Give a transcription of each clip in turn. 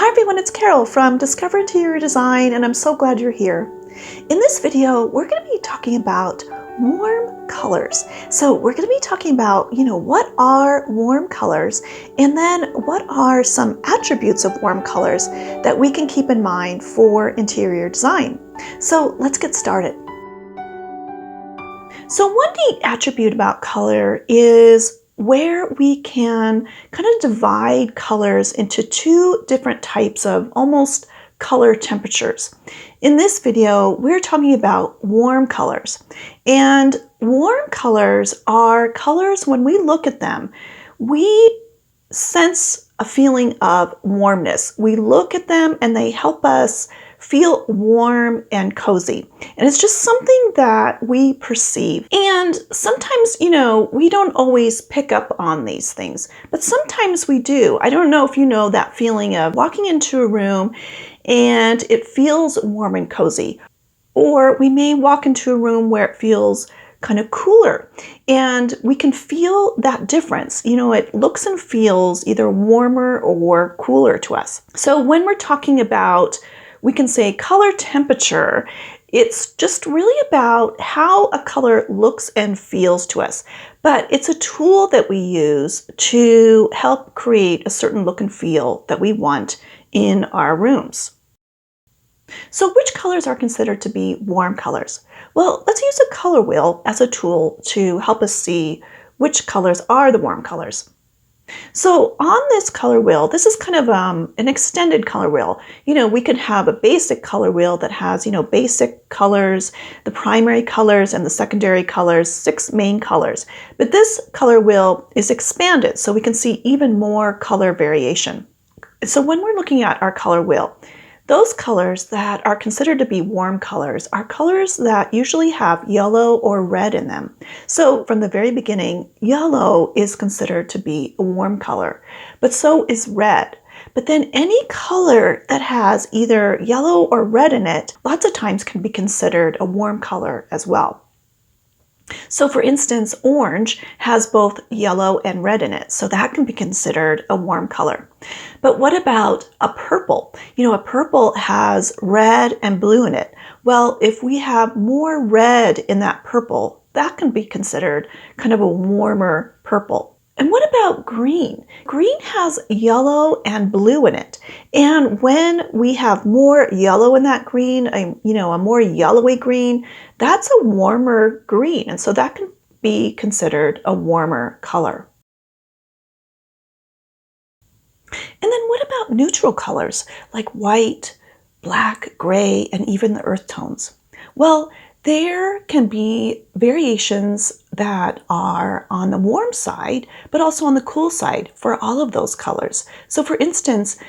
Hi everyone, it's Carol from Discover Interior Design, and I'm so glad you're here. In this video, we're going to be talking about warm colors. So we're going to be talking about, what are warm colors, and then what are some attributes of warm colors that we can keep in mind for interior design. So let's get started. So one neat attribute about color is where we can kind of divide colors into two different types of almost color temperatures. In this video, we're talking about warm colors. And warm colors are colors, when we look at them, we sense a feeling of warmness. We look at them and they help us feel warm and cozy. And it's just something that we perceive. And sometimes, we don't always pick up on these things, but sometimes we do. I don't know if you know that feeling of walking into a room and it feels warm and cozy. Or we may walk into a room where it feels kind of cooler, and we can feel that difference. It looks and feels either warmer or cooler to us. So when we're talking about, we can say color temperature, it's just really about how a color looks and feels to us. But it's a tool that we use to help create a certain look and feel that we want in our rooms. So which colors are considered to be warm colors? Well, let's use a color wheel as a tool to help us see which colors are the warm colors. So on this color wheel, this is kind of an extended color wheel. We could have a basic color wheel that has, basic colors, the primary colors and the secondary colors, 6 main colors. But this color wheel is expanded so we can see even more color variation. So when we're looking at our color wheel, those colors that are considered to be warm colors are colors that usually have yellow or red in them. So from the very beginning, yellow is considered to be a warm color, but so is red. But then any color that has either yellow or red in it, lots of times can be considered a warm color as well. So for instance, orange has both yellow and red in it, so that can be considered a warm color. But what about a purple? A purple has red and blue in it. Well, if we have more red in that purple, that can be considered kind of a warmer purple. And what about green? Green has yellow and blue in it. And when we have more yellow in that green, a more yellowy green, that's a warmer green. And so that can be considered a warmer color. And then what about neutral colors like white, black, gray, and even the earth tones? Well, there can be variations that are on the warm side, but also on the cool side for all of those colors. So for instance,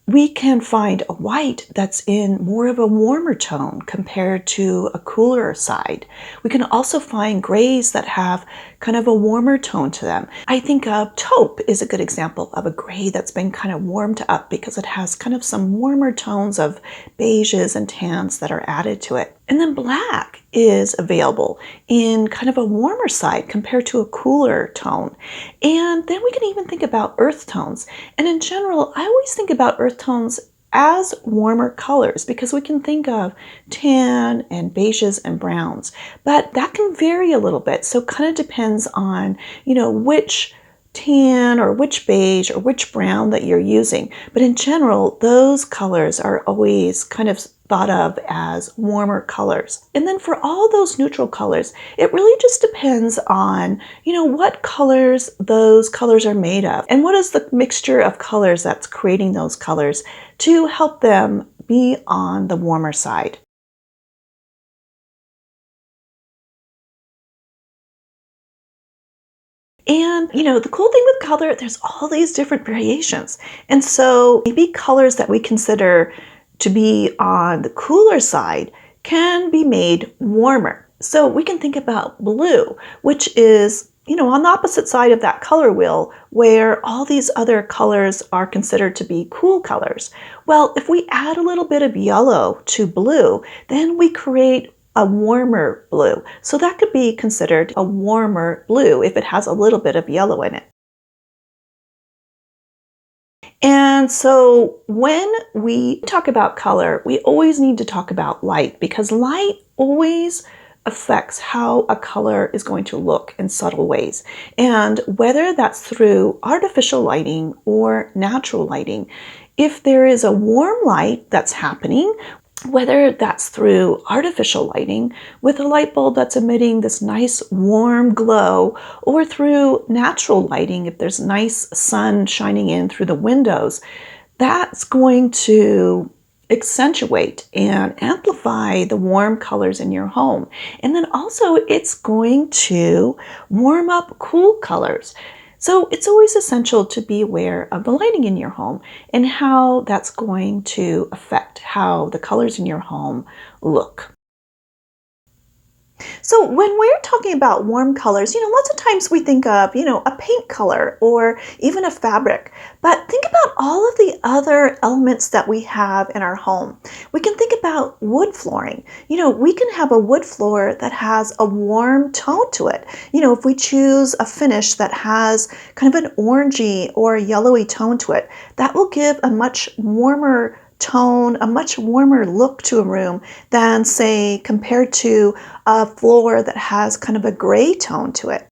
we can find a white that's in more of a warmer tone compared to a cooler side. We can also find grays that have kind of a warmer tone to them. I think taupe is a good example of a gray that's been kind of warmed up because it has kind of some warmer tones of beiges and tans that are added to it. And then black is available in kind of a warmer side compared to a cooler tone. And then we can even think about earth tones. And in general, I always think about earth tones as warmer colors because we can think of tan and beiges and browns, but that can vary a little bit. So it kind of depends on, which tan or which beige or which brown that you're using. But in general, those colors are always kind of thought of as warmer colors. And then for all those neutral colors, it really just depends on, what colors those colors are made of and what is the mixture of colors that's creating those colors to help them be on the warmer side. And, the cool thing with color, there's all these different variations. And so maybe colors that we consider to be on the cooler side can be made warmer. So we can think about blue, which is, on the opposite side of that color wheel where all these other colors are considered to be cool colors. Well, if we add a little bit of yellow to blue, then we create a warmer blue. So that could be considered a warmer blue if it has a little bit of yellow in it. And so when we talk about color, we always need to talk about light because light always affects how a color is going to look in subtle ways. And whether that's through artificial lighting or natural lighting, if there is a warm light that's happening, whether that's through artificial lighting with a light bulb that's emitting this nice warm glow, or through natural lighting, if there's nice sun shining in through the windows, that's going to accentuate and amplify the warm colors in your home. And then also it's going to warm up cool colors. So it's always essential to be aware of the lighting in your home and how that's going to affect how the colors in your home look. So when we're talking about warm colors, lots of times we think of, a paint color or even a fabric. But think about all of the other elements that we have in our home. We can think about wood flooring. We can have a wood floor that has a warm tone to it. If we choose a finish that has kind of an orangey or a yellowy tone to it, that will give a much warmer tone, a much warmer look to a room than, say, compared to a floor that has kind of a gray tone to it.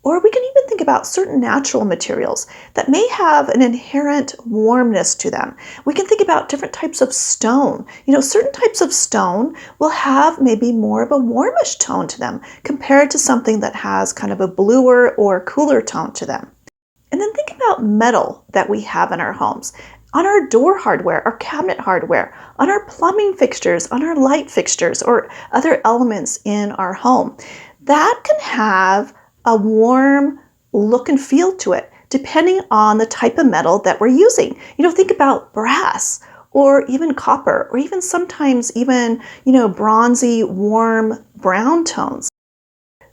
Or we can even think about certain natural materials that may have an inherent warmness to them. We can think about different types of stone. Certain types of stone will have maybe more of a warmish tone to them compared to something that has kind of a bluer or cooler tone to them. And then think about metal that we have in our homes. On our door hardware, our cabinet hardware, on our plumbing fixtures, on our light fixtures, or other elements in our home. That can have a warm look and feel to it, depending on the type of metal that we're using. Think about brass, or even copper, or even sometimes even, bronzy, warm brown tones.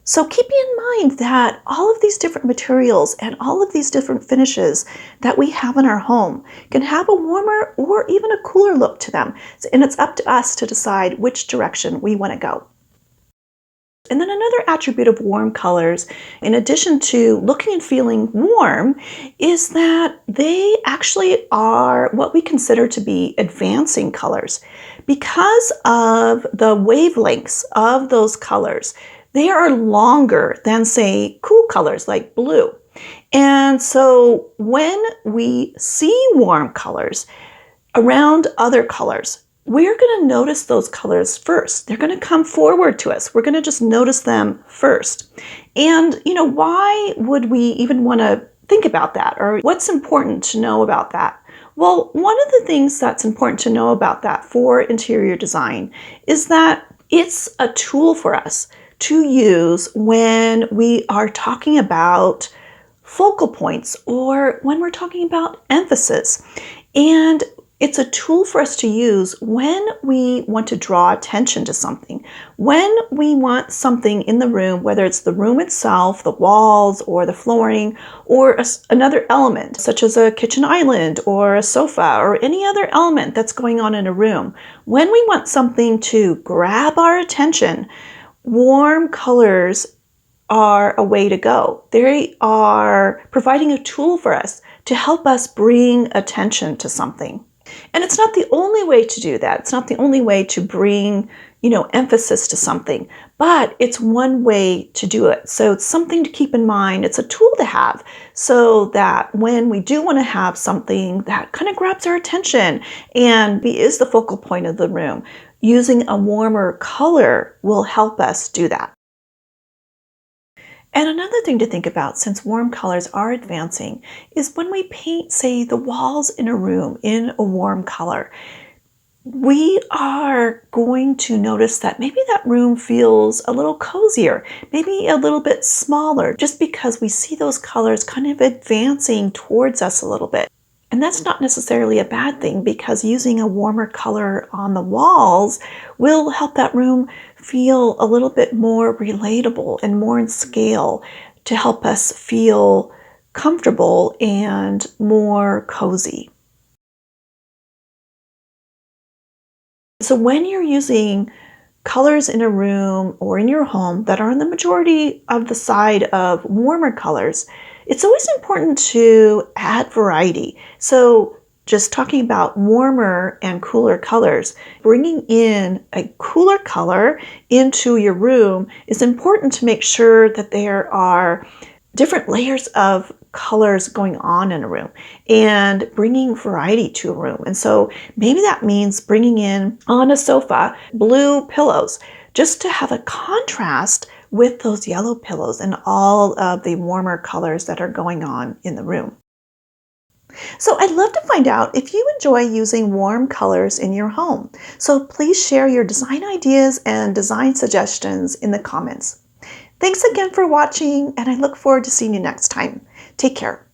So keep in mind that all of these different materials and all of these different finishes that we have in our home can have a warmer or even a cooler look to them. And it's up to us to decide which direction we want to go. And then another attribute of warm colors, in addition to looking and feeling warm, is that they actually are what we consider to be advancing colors. Because of the wavelengths of those colors, they are longer than, say, cool colors like blue. And so when we see warm colors around other colors, we're going to notice those colors first. They're going to come forward to us. We're going to just notice them first. And, why would we even want to think about that? Or what's important to know about that? Well, one of the things that's important to know about that for interior design is that it's a tool for us to use when we are talking about focal points or when we're talking about emphasis. And it's a tool for us to use when we want to draw attention to something, when we want something in the room, whether it's the room itself, the walls, or the flooring, or another element, such as a kitchen island or a sofa or any other element that's going on in a room. When we want something to grab our attention, warm colors are a way to go. They are providing a tool for us to help us bring attention to something. And it's not the only way to do that. It's not the only way to bring, emphasis to something, but it's one way to do it. So it's something to keep in mind. It's a tool to have so that when we do want to have something that kind of grabs our attention and is the focal point of the room, using a warmer color will help us do that. And another thing to think about, since warm colors are advancing, is when we paint, say, the walls in a room in a warm color, we are going to notice that maybe that room feels a little cozier, maybe a little bit smaller, just because we see those colors kind of advancing towards us a little bit. And that's not necessarily a bad thing, because using a warmer color on the walls will help that room feel a little bit more relatable and more in scale to help us feel comfortable and more cozy. So when you're using colors in a room or in your home that are on the majority of the side of warmer colors, It's always important to add variety. So just talking about warmer and cooler colors, bringing in a cooler color into your room is important to make sure that there are different layers of colors going on in a room and bringing variety to a room. And so maybe that means bringing in on a sofa blue pillows just to have a contrast with those yellow pillows and all of the warmer colors that are going on in the room. So I'd love to find out if you enjoy using warm colors in your home. So please share your design ideas and design suggestions in the comments. Thanks again for watching, and I look forward to seeing you next time. Take care.